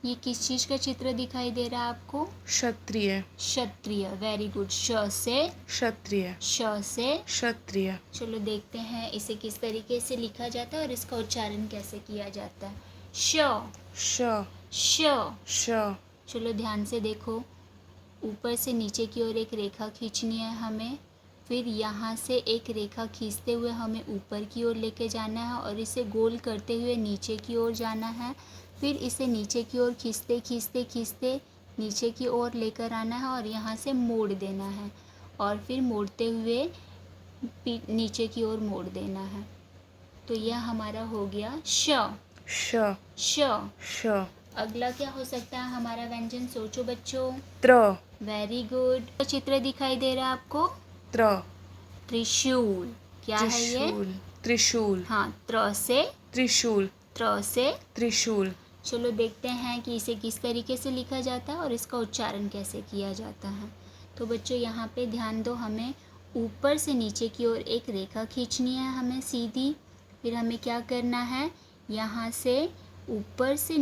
ये किस चीज़ का चित्र दिखाई दे रहा है आपको? क्षत्रिय। क्षत्रिय, वेरी गुड। श से क्षत्रिय। श से क्षत्रिय। चलो देखते हैं इसे किस तरीके से लिखा जाता है और इसका उच्चारण कैसे किया जाता है। श श। श। श। चलो ध्यान से देखो, ऊपर से नीचे की ओर एक रेखा खींचनी है हमें, फिर यहाँ से एक रेखा खींचते हुए हमें ऊपर की ओर लेके जाना है और इसे गोल करते हुए नीचे की ओर जाना है, फिर इसे नीचे की ओर खींचते खींचते खींचते नीचे की ओर लेकर आना है और यहाँ से मोड़ देना है और फिर मोड़ते हुए नीचे की ओर मोड़ देना है। तो यह हमारा हो गया श। श। श। श। अगला क्या हो सकता है हमारा व्यंजन? सोचो बच्चों। त्र। Very good. चित्र दिखाई दे रहा है आपको? त्र। त्रिशूल। क्या है ये? त्रिशूल। त्रिशूल। हाँ, त्र से त्रिशूल। त्र से त्रिशूल। चलो देखते हैं कि इसे किस तरीके से लिखा जाता है और इसका उच्चारण कैसे किया जाता है। तो बच्चों यहाँ पे ध्यान दो, हमें ऊपर से नीचे की ओर एक रेखा खींचनी है हमें सीधी, फिर हमें क्या करना है, यहाँ से ऊपर से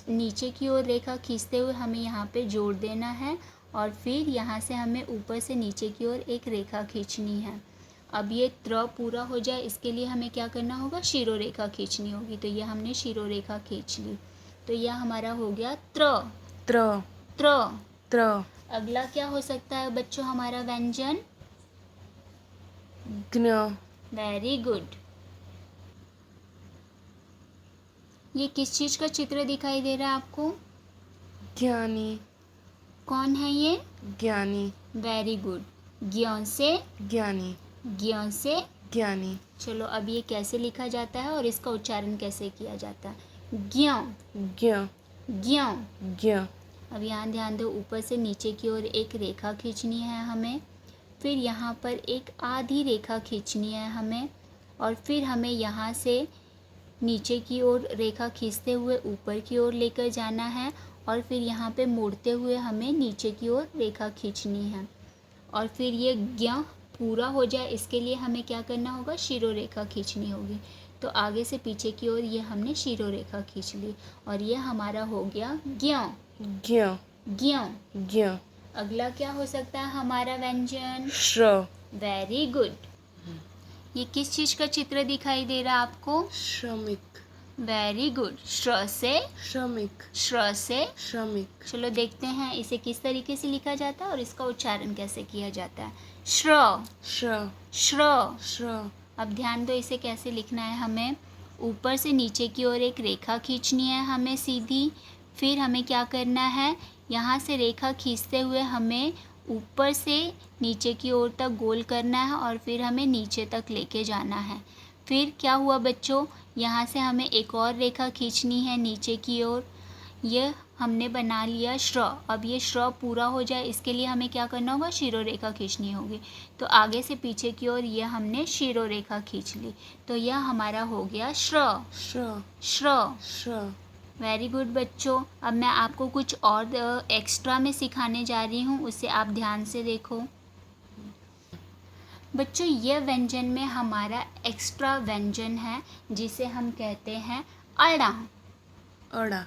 नीचे की ओर रेखा खींचते हुए हमें यहाँ पे जोड़ देना है और फिर यहाँ से हमें ऊपर से नीचे की ओर एक रेखा खींचनी है। अब ये त्र पूरा हो जाए इसके लिए हमें क्या करना होगा, शिरोरेखा खींचनी होगी। तो ये हमने शिरोरेखा खींच ली, तो यह हमारा हो गया त्र। त्र। त्र। त्र। अगला क्या हो सकता है बच्चों हमारा व्यंजन? ज्ञ। Very good. ये किस चीज का चित्र दिखाई दे रहा है आपको? ज्ञानी। कौन है ये? ज्ञानी। Very good. ज्ञ से ज्ञानी। ज्ञ से ज्ञानी। चलो अब ये कैसे लिखा जाता है और इसका उच्चारण कैसे किया जाता है? ज्ञ। ज्ञ। ज्ञ। ज्ञ। अब यहाँ ध्यान दो, ऊपर से नीचे की ओर एक रेखा खींचनी है हमें, फिर यहाँ पर एक आधी रेखा खींचनी है हमें और फिर हमें यहाँ से नीचे की ओर रेखा खींचते हुए ऊपर की ओर लेकर जाना है और फिर यहाँ पे मोड़ते हुए हमें नीचे की ओर रेखा खींचनी है और फिर ये ज्ञ पूरा हो जाए इसके लिए हमें क्या करना होगा, शिरोरेखा खींचनी होगी। तो आगे से पीछे की ओर ये हमने शिरोरेखा खींच ली और ये हमारा हो गया ज्ञ। ज्ञ। ज्ञ। ज्ञ। अगला क्या हो सकता है हमारा व्यंजन? श्र। Very good. ये किस चीज का चित्र दिखाई दे रहा है आपको? श्रमिक। Very good. श्र से श्रमिक। श्र से श्रमिक। चलो देखते हैं इसे किस तरीके से लिखा जाता है और इसका उच्चारण कैसे किया जाता है। श्र। श्र। श्र। श्र। अब ध्यान दो इसे कैसे लिखना है, हमें ऊपर से नीचे की ओर एक रेखा खींचनी है हमें सीधी, फिर हमें क्या करना है, यहाँ से रेखा खींचते हुए हमें ऊपर से नीचे की ओर तक गोल करना है और फिर हमें नीचे तक लेके जाना है। फिर क्या हुआ बच्चों, यहाँ से हमें एक और रेखा खींचनी है नीचे की ओर, ये हमने बना लिया श्र। अब ये श्र पूरा हो जाए इसके लिए हमें क्या करना होगा, शिरोरेखा खींचनी होगी। तो आगे से पीछे की ओर ये हमने शिरोरेखा खींच ली, तो यह हमारा हो गया श्र। श्र। श्र। श्र। वेरी गुड बच्चों। अब मैं आपको कुछ और एक्स्ट्रा में सिखाने जा रही हूँ, उसे आप ध्यान से देखो। बच्चों यह व्यंजन में हमारा एक्स्ट्रा व्यंजन है जिसे हम कहते हैं अड़ा। अड़ा।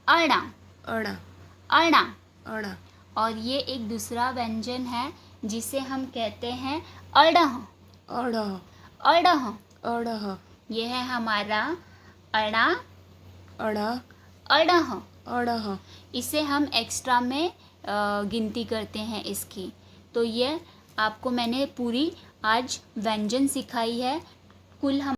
अड़ा। अड़ा। अड़ा। अड़ा। और ये एक दूसरा व्यंजन है जिसे हम कहते हैं अड़ह। अड़ह। अड़ह। अड़ह। यह है हमारा अड़ा। अड़ा। अड़ह। अड़ह। इसे हम एक्स्ट्रा में गिनती करते हैं इसकी। तो ये आपको मैंने पूरी आज व्यंजन सिखाई है। कुल हम